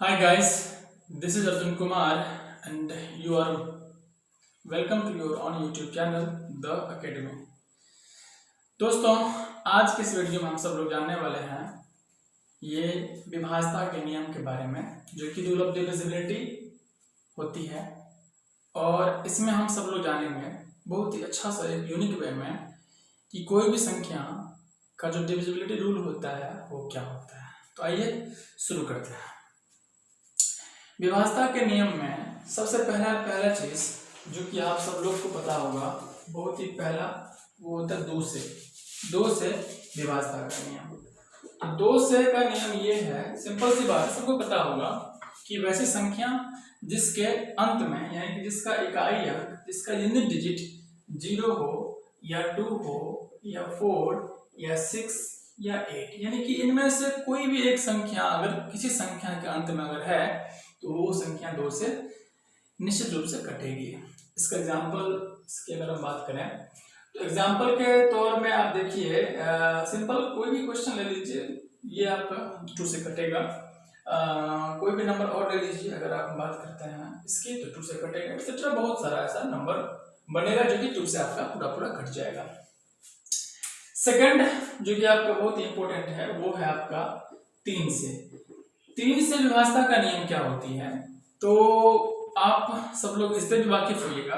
Hi guys, this is Arjun Kumar and you are welcome to your on YouTube channel The Academy। दोस्तों, आज के इस video में हम सब लोग जानने वाले हैं ये विभाजता के नियम के बारे में, जो कि रूल ऑफ डिविजिबिलिटी होती है। और इसमें हम सब लोग जानेंगे बहुत ही अच्छा सा एक यूनिक वे में कि कोई भी संख्या का जो डिविजिबिलिटी रूल होता है वो क्या होता है। तो आइए शुरू करते हैं। विभाजता के नियम में सबसे पहला चीज जो कि आप सब लोग को पता होगा, बहुत ही पहला वो होता है दो से विभाजता का नियम। तो दो से का नियम ये है, सिंपल सी बात, सबको पता होगा कि वैसी संख्या जिसके अंत में यानी कि जिसका इकाई अंक, जिसका यूनिट डिजिट 0 हो या 2 हो या 4 या 6 या 8, यानी कि इनमें से कोई भी एक संख्या अगर किसी संख्या के अंत में अगर है तो वो संख्या 2 से निश्चित रूप से कटेगी। इसका एग्जाम्पल इसकी अगर हम बात करें तो एग्जाम्पल के तौर में आप देखिए, सिंपल कोई भी क्वेश्चन ले लीजिए, ये आपका 2 से कटेगा। कोई भी नंबर और ले लीजिए, अगर आप बात करते हैं इसकी तो 2 से कटेगा। एक्सेट्रा बहुत सारा ऐसा नंबर बनेगा जो कि 2 से आपका पूरा कट जाएगा। सेकंड जो कि आपका बहुत ही इंपॉर्टेंट है वो है आपका 3 से विभाजता का नियम क्या होती है। तो आप सब लोग इससे भी वाकिफ होइएगा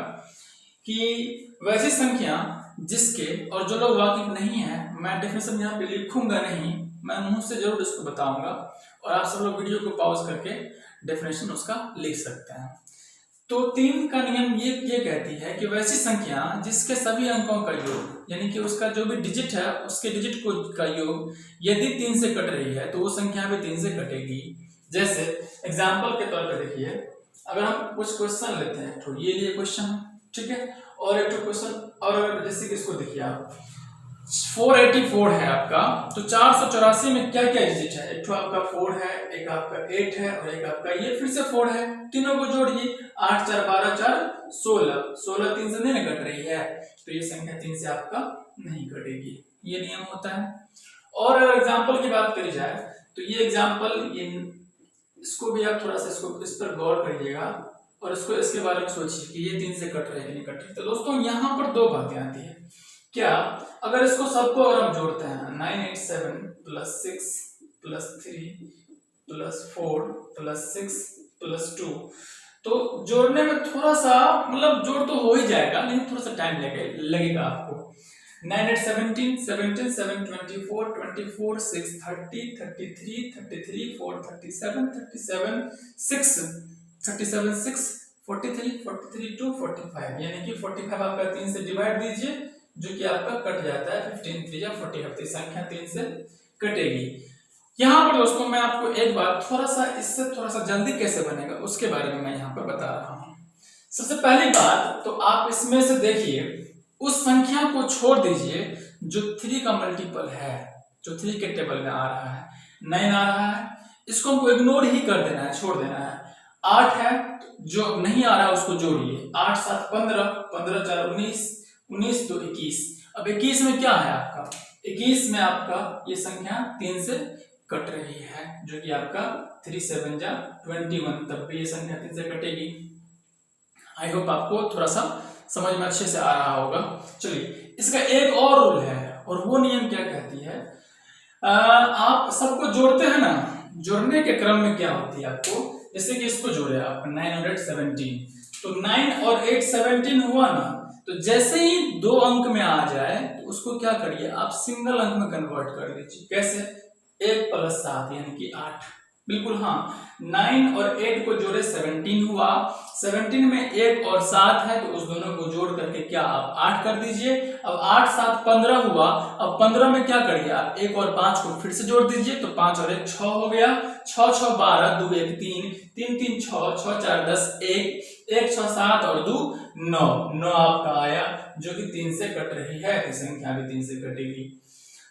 कि वैसी संख्या जिसके, और जो लोग वाकिफ नहीं है मैं डेफिनेशन यहाँ पे लिखूंगा नहीं, मैं मुंह से जरूर इसको बताऊंगा और आप सब लोग वीडियो को पॉज करके डेफिनेशन उसका लिख सकते हैं। तो 3 का नियम ये कहती है कि वैसी संख्या जिसके सभी अंकों का योग यानी कि उसका जो भी डिजिट है उसके डिजिट को का योग यदि 3 से कट रही है तो वो संख्या भी 3 से कटेगी। जैसे एग्जाम्पल के तौर पर देखिए, अगर हम कुछ क्वेश्चन लेते हैं तो ये लिए क्वेश्चन, ठीक है, और एक क्वेश्चन और जैसे कि इसको देखिए आप 484 है आपका, तो 484 में क्या क्या डिजिट है, एक तो आपका 4 है, एक आपका 8 है और एक आपका ये फिर से 4 है। तीनों को जोड़िए, 8 4 12 4 16, 16 3 से नहीं कट रही है तो ये संख्या 3 से आपका नहीं कटेगी। ये नियम होता है। और एग्जाम्पल की बात करी जाए तो ये एग्जाम्पल, ये इसको भी आप थोड़ा सा इस पर गौर करिएगा और इसको इसके बारे में सोचिए कि ये 3 से कट रहे हैं नहीं कट रहे। तो दोस्तों यहाँ पर 2 बातें आती है। क्या, अगर इसको सबको अगर हम जोड़ते हैं 987 plus 6 plus 3 plus 4 plus 6 plus 2, तो जोड़ने में थोड़ा सा मतलब जोड़ तो हो ही जाएगा लेकिन थोड़ा सा टाइम लगेगा आपको। 9 8 17 17 7 24 24 6 30 33 33 4 37 37 6 37 6 43 43 2 45, यानी कि 45 आपका 3 से डिवाइड दीजिए जो कि आपका कट जाता है 15 3 या 40, संख्या 3 से कटेगी। यहाँ पर दोस्तों मैं आपको एक बात थोड़ा सा इससे थोड़ा सा जल्दी कैसे बनेगा उसके बारे में मैं यहाँ पर बता रहा हूँ। सबसे पहली बात तो आप इसमें से देखिए, उस संख्या को छोड़ दीजिए जो 3 का मल्टीपल है, जो 3 के टेबल में आ रहा है, 9 आ रहा है, इसको हमको इग्नोर ही कर देना है, छोड़ देना है। 8 है जो नहीं आ रहा है उसको जोड़िए, 8 7 15 15 4 19 19 2 21। अब 21 में क्या है आपका, 21 में आपका ये संख्या 3 से कट रही है जो कि आपका 3 7 जा 21, तब भी ये संख्या 3 से कटेगी। आई होप आपको थोड़ा सा समझ में अच्छे से आ रहा होगा। चलिए, इसका एक और रूल है और वो नियम क्या कहती है, आप सबको जोड़ते हैं ना, जोड़ने के क्रम में क्या होती है आपको, जैसे कि इसको जोड़े आप 917, तो 9 और 8 17 हुआ ना, तो जैसे ही 2 अंक में आ जाए तो उसको क्या करिए आप सिंगल अंक में कन्वर्ट कर लीजिए। कैसे, 1 प्लस 7 यानी कि 8, बिल्कुल हाँ, 9 और 8 को जोड़े 17 हुआ, 17 में 1 और 7 है तो उस दोनों को जोड़ करके क्या आप 8 कर दीजिए। अब 8 7 15 हुआ, अब 15 में क्या करिए आप 1 और 5 को फिर से जोड़ दीजिए, तो 5 और 1 6 हो गया, 6 6 12 2 1 3 3 3 6 6 4 10 1 1 6 7 और 2 9 9 आपका आया जो कि 3 से कट रही है, तो संख्या भी 3 से कटेगी।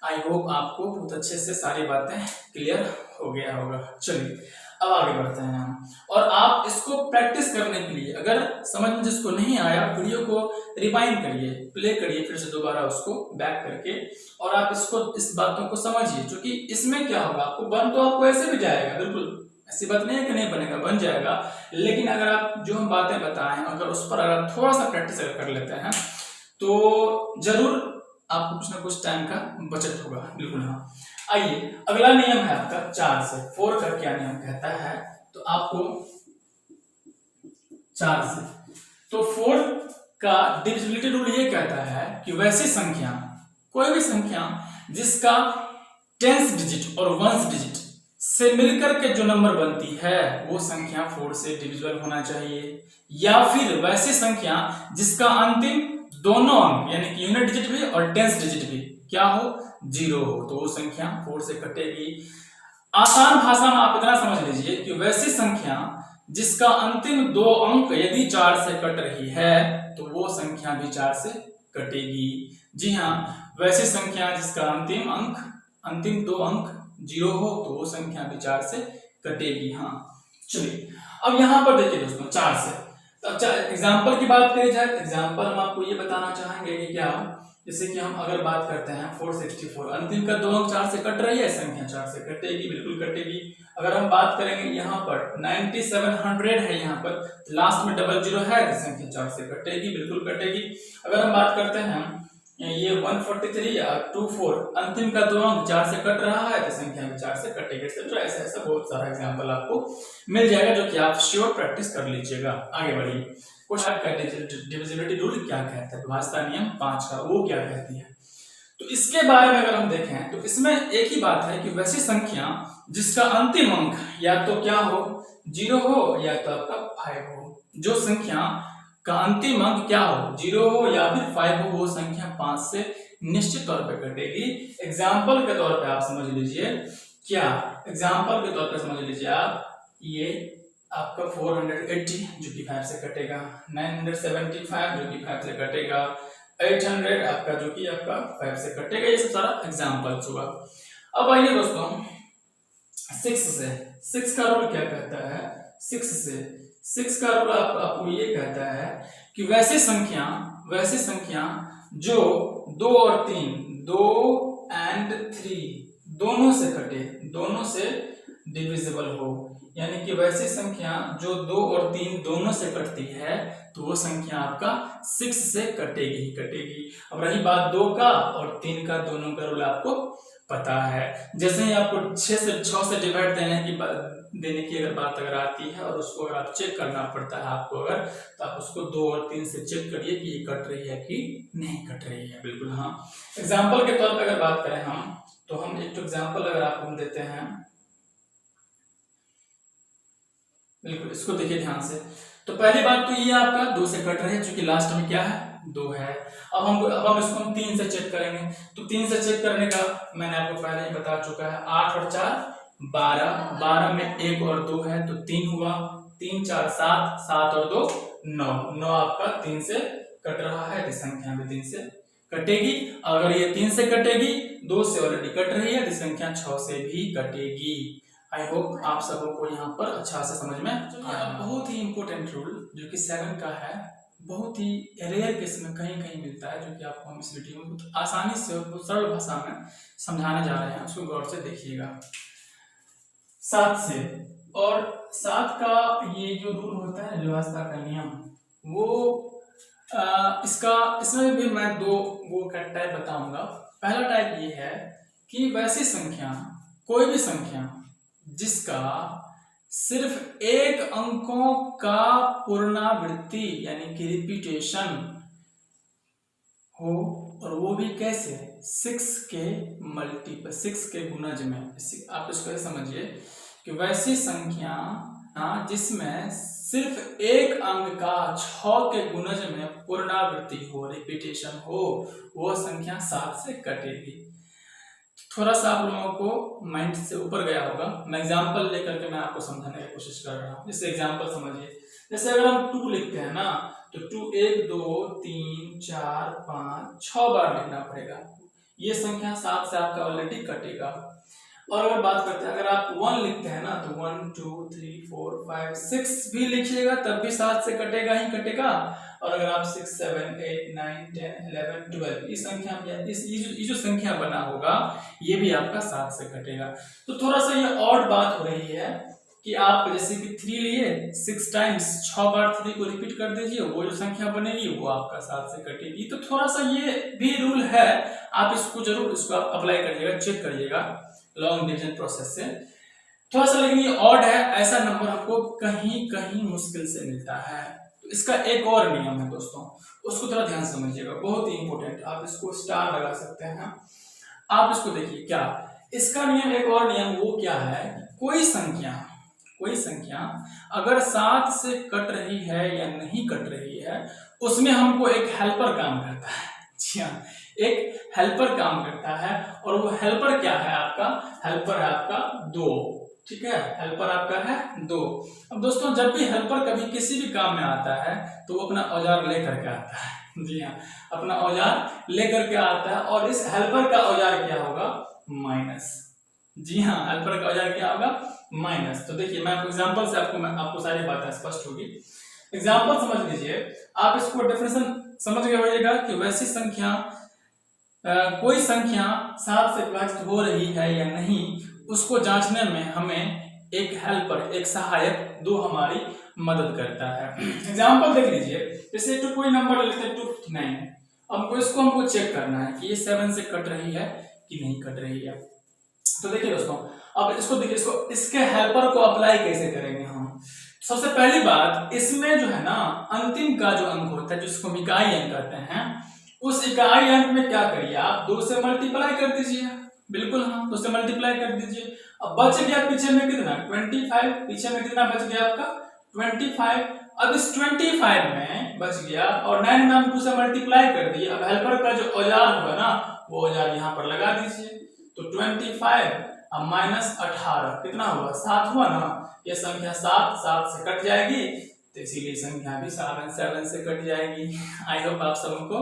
आई होप आपको बहुत अच्छे से सारी बातें क्लियर हो गया होगा। चलिए अब आगे बढ़ते हैं हम, और आप इसको प्रैक्टिस करने के लिए अगर समझ में जिसको नहीं आया वीडियो को रिवाइंड करिए, प्ले करिए फिर से दोबारा उसको बैक करके, और आप इसको इस बातों को समझिए, क्योंकि इसमें क्या होगा आपको बन तो आपको ऐसे भी जाएगा बिल्कुल ऐसी बात नहीं है कि नहीं बनेगा, बन जाएगा, लेकिन अगर आप जो हम बातें बताएं अगर उस पर अगर थोड़ा सा प्रैक्टिस अगर कर लेते हैं तो जरूर आपको कुछ ना कुछ टाइम का बचत होगा। बिल्कुल हाँ। आइए अगला नियम है आपका 4 से 4 का क्या नियम कहता है, तो आपको 4 से तो 4 का डिविजिबिलिटी रूल ये कहता है कि वैसी संख्या, कोई भी संख्या जिसका 10th डिजिट और 1st डिजिट से मिलकर के जो नंबर बनती है वो संख्या 4 से डिविजिबल होना चाहिए, या फिर वैसी संख्या जिसका अंतिम दोनों अंक यानी कि यूनिट डिजिट भी और 10th डिजिट भी क्या हो, 0 हो, तो वो संख्या 4 से कटेगी। आसान भाषा में आप इतना समझ लीजिए कि वैसी संख्या जिसका अंतिम 2 अंक यदि 4 से कट रही है तो वो संख्या भी 4 से कटेगी। जी हाँ, वैसी संख्या जिसका अंतिम 2 अंक 0 हो तो वो संख्या भी 4 से कटेगी। हाँ चलिए अब यहाँ पर देखिए दोस्तों 4 से, तो अच्छा एग्जाम्पल की बात करी जाए, एग्जाम्पल हम आपको ये बताना चाहेंगे कि क्या, जैसे कि हम अगर बात करते हैं 464, अंतिम का 2 अंक 4 से कट रही है, संख्या 4 से कटेगी, बिल्कुल कटेगी। अगर हम बात करेंगे यहाँ पर 9700 है, यहाँ पर लास्ट में 00 है तो संख्या 4 से कटेगी, बिल्कुल कटेगी। अगर हम बात करते हैं ये 143 या 24, अंतिम का 2 अंक 4 से कट रहा है तो संख्या भी 4 से कटेगी। ऐसा ऐसा बहुत सारा एग्जाम्पल आपको मिल जाएगा जो कि आप श्योर प्रैक्टिस कर लीजिएगा। आगे बढ़िए, क्वेश्चन का डिविजिबिलिटी रूल क्या कहता है, भाषा नियम 5 का वो क्या कहती है, तो इसके बारे में अगर हम देखें तो इसमें एक ही बात है कि वैसी संख्या जिसका अंतिम अंक या तो क्या हो, 0 हो या तो आपका 5 हो, जो संख्या का अंतिम अंक क्या हो, 0 हो या फिर 5 हो, वो संख्या 5 से निश्चित तौर पे कटेगी। एग्जाम्पल के तौर पे आप समझ लीजिए, क्या एग्जाम्पल के तौर पे समझ लीजिए आप, ये आपका 480 जो कि 5 से कटेगा, 975 जो कि 5 से कटेगा, 800 आपका जो कि आपका 5 से कटेगा, ये सब सारा एग्जाम्पल्स हुआ। अब आइए दोस्तों 6 का रूल क्या कहता है, 6 का रूल आपको ये कहता है कि वैसी संख्या जो 2 और 3, 2 and 3 दोनों से कटे, दोनों से डिविजिबल हो, यानी कि वैसी संख्या जो 2 और 3 दोनों से कटती है तो वो संख्या आपका 6 से कटेगी ही कटेगी। अब रही बात 2 का और 3 का, दोनों का रूल आपको पता है। जैसे ही आपको 6 से डिवाइड देने की अगर बात अगर आती है और उसको अगर आप चेक करना पड़ता है आपको अगर, तो आप उसको 2 और 3 से चेक करिए कि ये कट रही है कि नहीं कट रही है। बिल्कुल हाँ। एग्जाम्पल के तौर पर अगर बात करें हम, तो हम एक एग्जाम्पल अगर आपको हम देते हैं, बिल्कुल इसको देखिए ध्यान से। तो पहली बात तो ये आपका 2 से कट रहे हैं, क्योंकि लास्ट में क्या है, 2 है। अब हम इसको 3 से चेक करेंगे, तो 3 से चेक करने का मैंने आपको पहले ही बता चुका है, 8 और 4 12, 12 में 1 और 2 है तो 3 हुआ, 3 4 7, 7 और 2 9, 9 आपका 3 से कट रहा है, तो संख्या भी 3 से कटेगी। अगर ये 3 से कटेगी, 2 से ऑलरेडी कट रही है, तो संख्या 6 से भी कटेगी। आई होप आप सबों को यहाँ पर अच्छा से समझ में आया। बहुत ही इंपॉर्टेंट रूल जो कि 7 का है, बहुत ही रेयर केस में कहीं कहीं मिलता है, जो कि आपको हम इस वीडियो में बहुत आसानी से और सरल भाषा में समझाने जा रहे हैं, उसको गौर से देखिएगा। 7 से, और 7 का ये जो रूल होता है, व्यवस्था का नियम, वो इसमें भी मैं 2 वो का टाइप बताऊंगा। पहला टाइप ये है कि वैसी संख्या, कोई भी संख्या जिसका सिर्फ 1 अंकों का पुनरावृत्ति यानी कि रिपीटेशन हो, और वो भी कैसे, 6 के मल्टीपल, 6 के गुणज में। आप इसको समझिए कि वैसी संख्या जिसमें सिर्फ 1 अंक का 6 के गुणज में पुनरावृत्ति हो, रिपीटेशन हो, वो संख्या 7 से कटेगी। थोड़ा सा आप लोगों को माइंड से ऊपर गया होगा, मैं एग्जांपल लेकर के मैं आपको समझाने की कोशिश कर रहा हूँ। जैसे एग्जांपल समझिए, जैसे अगर हम 2 लिखते हैं ना, तो 2 1 2 3 4 5 6 बार लिखना पड़ेगा, ये संख्या 7 से आपका ऑलरेडी कटेगा। और अगर बात करते हैं, अगर आप 1 लिखते हैं ना, तो 1 2 3 4 5 6 भी लिखिएगा तब भी 7 से कटेगा ही कटेगा। और अगर आप 6 7 8 9 10 11 12 इस संख्या ये जो संख्या बना होगा, ये भी आपका 7 से कटेगा। तो थोड़ा सा ये और बात हो रही है कि आप जैसे कि 3 लिए 6 टाइम्स 6 बार 3 को रिपीट कर दीजिए, वो जो संख्या बनेगी वो आपका 7 से कटेगी। तो थोड़ा सा ये भी रूल है, आप इसको जरूर अप्लाई करिएगा, चेक करिएगा लॉन्ग डिवीजन प्रोसेस से। थोड़ा सा लेकिन ये ऑड है, ऐसा नंबर आपको कहीं कहीं मुश्किल से मिलता है। तो इसका एक और नियम है दोस्तों, उसको थोड़ा ध्यान समझिएगा, बहुत ही इंपॉर्टेंट। आप इसको स्टार लगा सकते हैं। आप इसको देखिए, क्या इसका नियम, एक और नियम वो क्या है, कोई संख्या अगर 7 से कट रही है या नहीं कट रही है, उसमें हमको एक हेल्पर काम करता है। जी हाँ, एक हेल्पर काम करता है, और वो हेल्पर क्या है आपका, हेल्पर है आपका 2। ठीक है, हेल्पर आपका है 2। अब दोस्तों जब भी हेल्पर कभी किसी भी काम में आता है तो वो अपना औजार लेकर के आता है। जी हाँ, अपना औजार लेकर के आता है, और इस हेल्पर का औजार क्या होगा, माइनस। जी हाँ, हेल्पर का औजार क्या होगा, माइनस। तो देखिए मैं एग्जांपल से आपको सारी बातें स्पष्ट होगी। एग्जांपल समझ लीजिए, आप इसको डेफिनेशन समझ गए होइएगा कि वैसी संख्या कोई संख्या 7 से विभाजित हो रही है या नहीं, उसको जांचने में हमें एक हेल्पर, एक सहायक 2 हमारी मदद करता है। एग्जांपल देख लीजिए, जैसे तो कोई नंबर लेते हैं 259। अब इसको हमको चेक करना है कि ये 7 से कट रही है कि नहीं कट रही है। तो देखिए दोस्तों, अब इसको देखिए, इसके हेल्पर को अप्लाई कैसे करेंगे हम। सबसे पहली बात, इसमें जो है ना अंतिम का जो अंक होता है, जिसको हम इकाई अंक कहते हैं, उस इकाई अंक में क्या करिए आप, 2 से मल्टीप्लाई कर दीजिए। बिल्कुल हाँ, 2 से मल्टीप्लाई कर दीजिए। अब बच गया पीछे में कितना, 25। पीछे में कितना बच गया आपका, 25। अब इस 25 में बच गया, और 9 में हम 2 से मल्टीप्लाई कर दिए। अब हेल्पर का जो औजार होगा ना, वो औजार यहाँ पर लगा दीजिए। तो 25 अब माइनस 18 कितना हुआ, 7 हुआ ना। ये संख्या 7 से कट जाएगी, तो इसीलिए संख्या भी 7 से कट जाएगी। आई होप आप सबको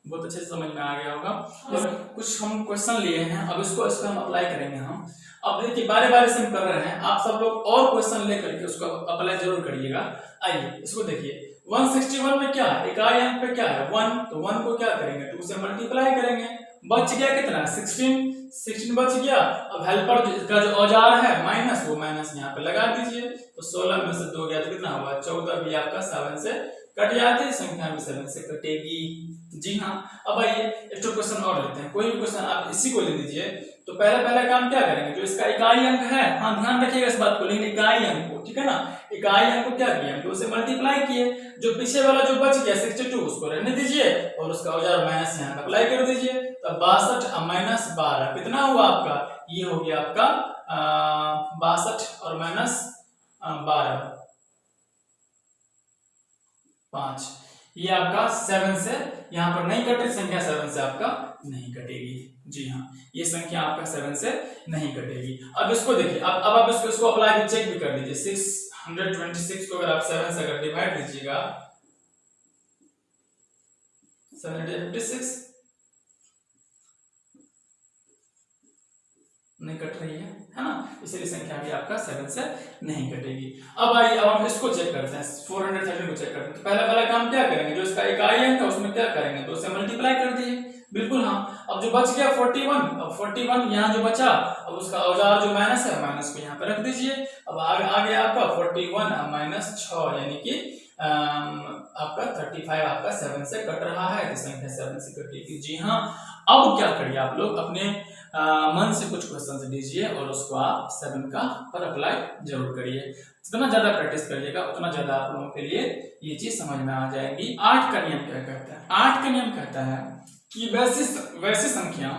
बहुत अच्छे से समझ में आ गया होगा। और कुछ हम क्वेश्चन लिए हैं, अब इसको हम अप्लाई करेंगे हम। अब देखिए बारे बारे से हम कर रहे हैं, आप सब लोग और क्वेश्चन लेकर के उसको अप्लाई जरूर करिएगा। आइए इसको देखिए, 161 में क्या है, इकाई अंक पे क्या है 1, तो 1 को क्या करेंगे, 2 से मल्टीप्लाई करेंगे। बच गया कितना, 16 बच गया। अब हेल्पर का जो औजार है माइनस, वो माइनस यहाँ पे लगा दीजिए। तो 16 में से 2 गया तो कितना हुआ, 14 भी आपका 7 से कट जाती, संख्या भी 7 से कटेगी। जी हाँ, अब आइए एक तो क्वेश्चन और लेते हैं, कोई भी क्वेश्चन आप इसी को ले लीजिए। तो पहला काम क्या करेंगे, जो इसका इकाई अंक है, हाँ ध्यान रखिएगा इस बात को, लेकिन इकाई अंक को, ठीक है ना, इकाई अंक को क्या किया, 2 से मल्टीप्लाई किए। जो पीछे वाला जो बच गया 62, उसको रहने दीजिए, और उसका औजार माइनस यहाँ अप्लाई कर दीजिए। तो 62 माइनस 12 कितना हुआ आपका, ये हो गया आपका 62 और माइनस 12 5। ये आपका 7 से यहाँ पर नहीं कटे, संख्या 7 से आपका नहीं कटेगी। जी हाँ, ये संख्या आपका 7 से नहीं कटेगी। अब इसको देखिए, अब आप इसको अप्लाई भी चेक भी कर लीजिए। 626 को अगर आप 7 से अगर डिवाइड कीजिएगा, 756 नहीं कट रही है ना, इसलिए संख्या भी आपका 7 से नहीं कटेगी। अब आइए, अब हम इसको चेक करते हैं, 413 को चेक करते हैं। तो पहला काम क्या करेंगे, जो इसका इकाई अंक है उसमें क्या करेंगे, 2 से मल्टीप्लाई कर दिए। बिल्कुल हाँ, अब जो बच गया 41, अब 41 यहाँ जो बचा, अब उसका औजार जो माइनस है, माइनस को यहाँ पे रख दीजिए। अब आगे आपका 41 माइनस 6, यानी कि आपका 35 आपका 7 से कट रहा है, तो संख्या 7 से कटेगी। जी हाँ, अब क्या करिए, आप लोग अपने मन से कुछ क्वेश्चन दीजिए, और उसको आप 7 का पर अप्लाई जरूर करिए। जितना ज्यादा प्रैक्टिस करिएगा उतना ज्यादा आप लोगों के लिए ये चीज समझ में आ जाएगी। 8 का नियम क्या कहता है, 8 का नियम कहता है कि वैसी संख्या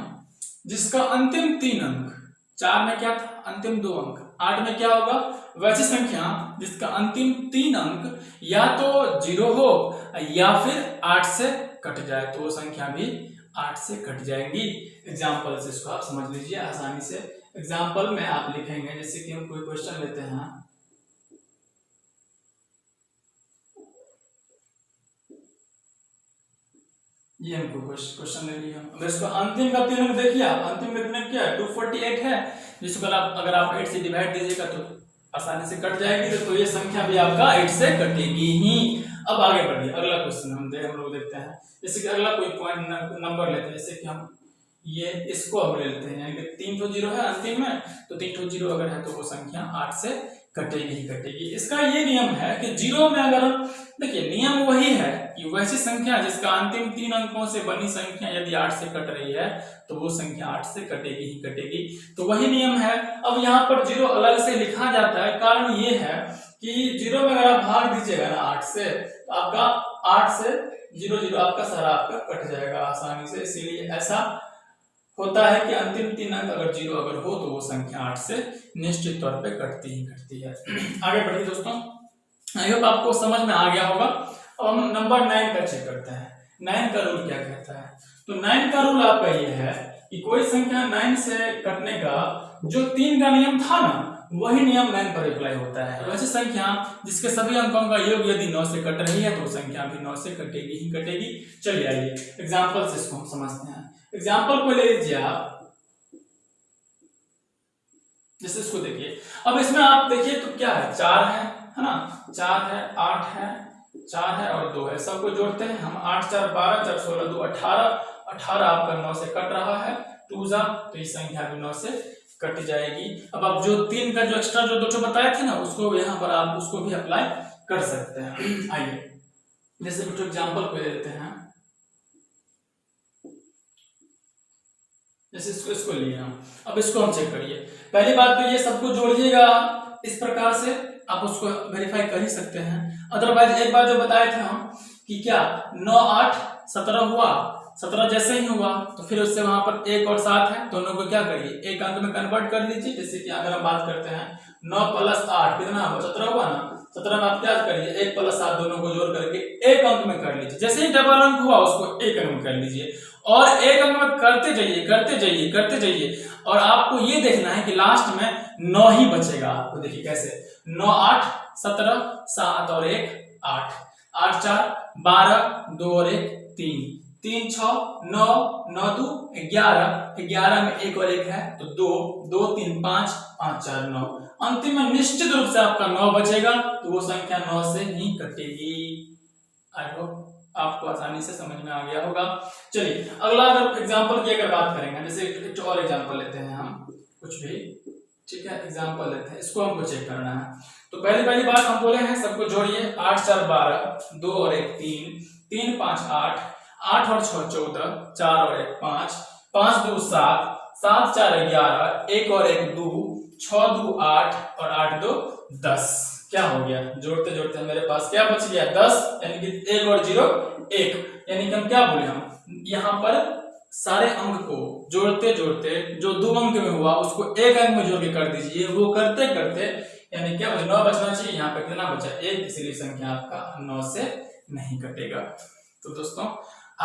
जिसका अंतिम 3 अंक, 4 में क्या था, अंतिम 2 अंक, 8 में क्या होगा, वैसी संख्या जिसका अंतिम 3 अंक या तो 0 हो या फिर 8 से कट जाए, तो वो संख्या भी 8 से कट जाएगी। एग्जाम्पल से इसको आप समझ लीजिए आसानी से। एग्जाम्पल में आप लिखेंगे, जैसे कि हम कोई क्वेश्चन लेते हैं, ये हमको क्वेश्चन ले लिया। अब इसको अंतिम का 3 अंक देखिए, आप अंतिम में कितना क्या है, 248 है, जिसको अगर आप 8 से डिवाइड दीजिएगा तो आसानी से कट जाएगी। तो ये संख्या भी आपका 8 से कटेगी ही। अब आगे बढ़िए, अगला क्वेश्चन हम लोग देखते हैं। जैसे कि अगला कोई पॉइंट नंबर लेते हैं, जैसे कि हम ये इसको हम ले लेते हैं, यानी कि 3 तो 0 है अंतिम में, तो 3 तो 0 अगर है तो वो संख्या 8 से कटेगी ही कटेगी। इसका ये नियम है कि जीरो में अगर देखिए नियम वही है कि वैसी संख्या जिसका अंतिम 3 अंकों से बनी संख्या यदि 8 से कट रही है तो वो संख्या 8 से कटेगी ही कटेगी। तो वही नियम है। अब यहाँ पर जीरो अलग से लिखा जाता है, कारण ये है कि जीरो में अगर आप भाग दीजिएगा ना 8 से तो आपका 8 से 0 0 आपका सारा आपका कट जाएगा आसानी से। इसीलिए ऐसा होता है कि अंतिम 3 अंक अगर जीरो अगर हो तो वो संख्या 8 से निश्चित तौर पे कटती ही कटती है। आगे बढ़िए दोस्तों, आई होप आपको समझ में आ गया होगा। अब हम नंबर 9 का चेक करते हैं। 9 का रूल क्या कहता है? तो 9 का रूल आपका ये है कि कोई संख्या 9 से कटने का जो 3 का नियम था ना वही नियम 9 पर अप्लाई होता है। वैसे संख्या जिसके सभी अंकों का योग यदि 9 से कट रही है तो संख्या भी 9 से कटेगी ही कटेगी। चलिए आइए एग्जांपल से इसको हम समझते हैं। एग्जांपल को ले लीजिए आप, जैसे इसको देखिए। अब इसमें आप देखिए तो क्या है, 4 है ना, 4 है, 8 है, 4 है और 2 है, सबको जोड़ते हैं हम। 8 4 12, 4 16 2 18, 18 आपका 9 से कट रहा है, 2 जा तो ये संख्या भी 9 से कट जाएगी। अब आप जो 3 का जो एक्स्ट्रा जो 2 बताए थे ना उसको यहाँ पर आप उसको भी अप्लाई कर सकते हैं। आइए जैसे कुछ एग्जांपल को ले लेते हैं, जैसे इसको लिए हम। अब इसको हम चेक करिए। पहली बात तो ये सबको जोड़िएगा इस प्रकार से, आप उसको वेरीफाई कर ही सकते हैं। अदरवाइज एक बार जो बताए थे हम कि क्या 9 8 17 हुआ, 17 जैसे ही हुआ तो फिर उससे वहां पर 1 और 7 है, दोनों को क्या करिए एक अंक में कन्वर्ट कर लीजिए। जैसे कि अगर हम बात करते हैं 9 + 8 कितना हुआ, 17 हुआ ना। 17 में आप क्या करिए 1 + 7 दोनों को जोड़ करके एक अंक में कर लीजिए। जैसे ही डबल अंक हुआ उसको एक अंक में कर लीजिए और एक अंक में करते जाइए करते जाइए करते जाइए और आपको ये देखना है कि लास्ट में 9 ही बचेगा। आपको देखिए कैसे 9 8 17 7 और 1 8, 8 4 12 2 और 1 3, 3 6 9 9 2 11, 11 में 1 और 1 है तो 2 2 3 5 5 4 9। अंतिम में निश्चित रूप से आपका 9 बचेगा तो वो संख्या 9 से ही कटेगी। आई होप आपको आसानी से समझ में आ गया होगा। चलिए अगला अगर एग्जांपल की अगर बात करेंगे, जैसे एक और एग्जांपल लेते हैं हम कुछ भी, ठीक है एग्जांपल लेते हैं, इसको हमको चेक करना है। तो पहली बात हम बोले हैं सबको जोड़िए 8 4 12 2 और 1 3, 3 5 8, 8 और 6 14, 4 और 1 5, 5 2 7, 7 4 11, 1 और 1 2, 6 2 8 और 8 2 10। क्या हो गया, जोड़ते जोड़ते मेरे पास क्या बच गया 10, यानी कि 1 और 0 1, यानी कि हम क्या बोले हम यहाँ पर सारे अंक को जोड़ते जोड़ते जो 2 अंक में हुआ उसको एक अंक में जोड़ के कर दीजिए। वो करते करते यानी क्या 9 बचना चाहिए, यहाँ पे कितना बचा 1, इसीलिए संख्या आपका 9 से नहीं कटेगा। तो दोस्तों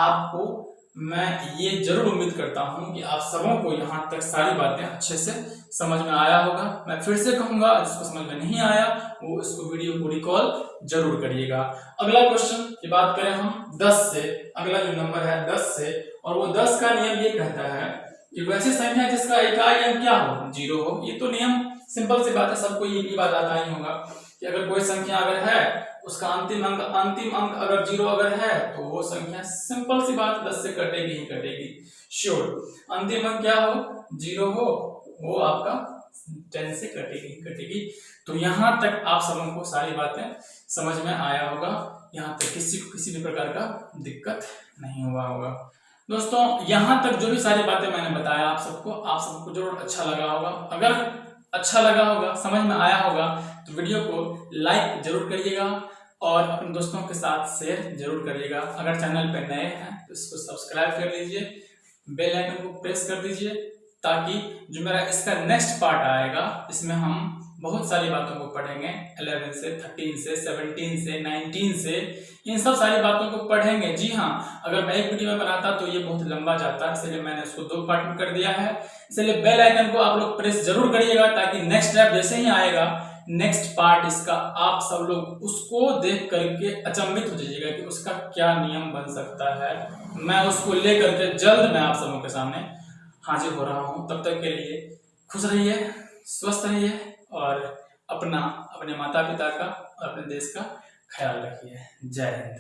आपको मैं ये जरूर उम्मीद करता हूं कि आप सबों को यहाँ तक सारी बातें अच्छे से समझ में आया होगा। मैं फिर से कहूंगा जिसको समझ में नहीं आया वो इसको वीडियो को रिकॉल जरूर करिएगा। अगला क्वेश्चन की बात करें हम 10 से, अगला जो नंबर है 10 से, और वो 10 का नियम ये कहता है कि वैसी संख्या जिसका इकाई अंक क्या हो 0 हो। ये तो नियम सिंपल सी बात है, सबको ये बात आता ही होगा कि अगर कोई संख्या अगर है उसका अंतिम अंक अगर 0 अगर है तो वो संख्या सिंपल सी बात 10 से कटेगी ही कटेगी। श्योर अंतिम अंक क्या हो 0 हो वो आपका 10 से कटेगी कटेगी। तो यहाँ तक आप सबों को सारी बातें समझ में आया होगा, यहाँ तक किसी को किसी भी प्रकार का दिक्कत नहीं हुआ होगा। दोस्तों यहाँ तक जो भी सारी बातें मैंने बताया आप सबको जरूर अच्छा लगा होगा। अगर अच्छा लगा होगा, समझ में आया होगा तो वीडियो को लाइक जरूर करिएगा और अपने दोस्तों के साथ शेयर जरूर करिएगा। अगर चैनल पे नए हैं तो इसको सब्सक्राइब कर लीजिए, बेल आइकन को प्रेस कर दीजिए ताकि जो मेरा इसका नेक्स्ट पार्ट आएगा इसमें हम बहुत सारी बातों को पढ़ेंगे। 11 से 13 से 17 से 19 से इन सब सारी बातों को पढ़ेंगे। जी हाँ, अगर मैं एक वीडियो में बनाता तो ये बहुत लंबा जाता है, इसलिए मैंने इसको 2 पार्ट में कर दिया है। इसलिए बेल आइकन को आप लोग प्रेस जरूर करिएगा ताकि नेक्स्ट स्टेप जैसे ही आएगा नेक्स्ट पार्ट इसका आप सब लोग उसको देख करके अचंभित हो जाइएगा कि उसका क्या नियम बन सकता है। मैं उसको लेकर के जल्द मैं आप सबों के सामने हाजिर हो रहा हूँ। तब तक के लिए खुश रहिए, स्वस्थ रहिए और अपने माता पिता का और अपने देश का ख्याल रखिए। जय हिंद।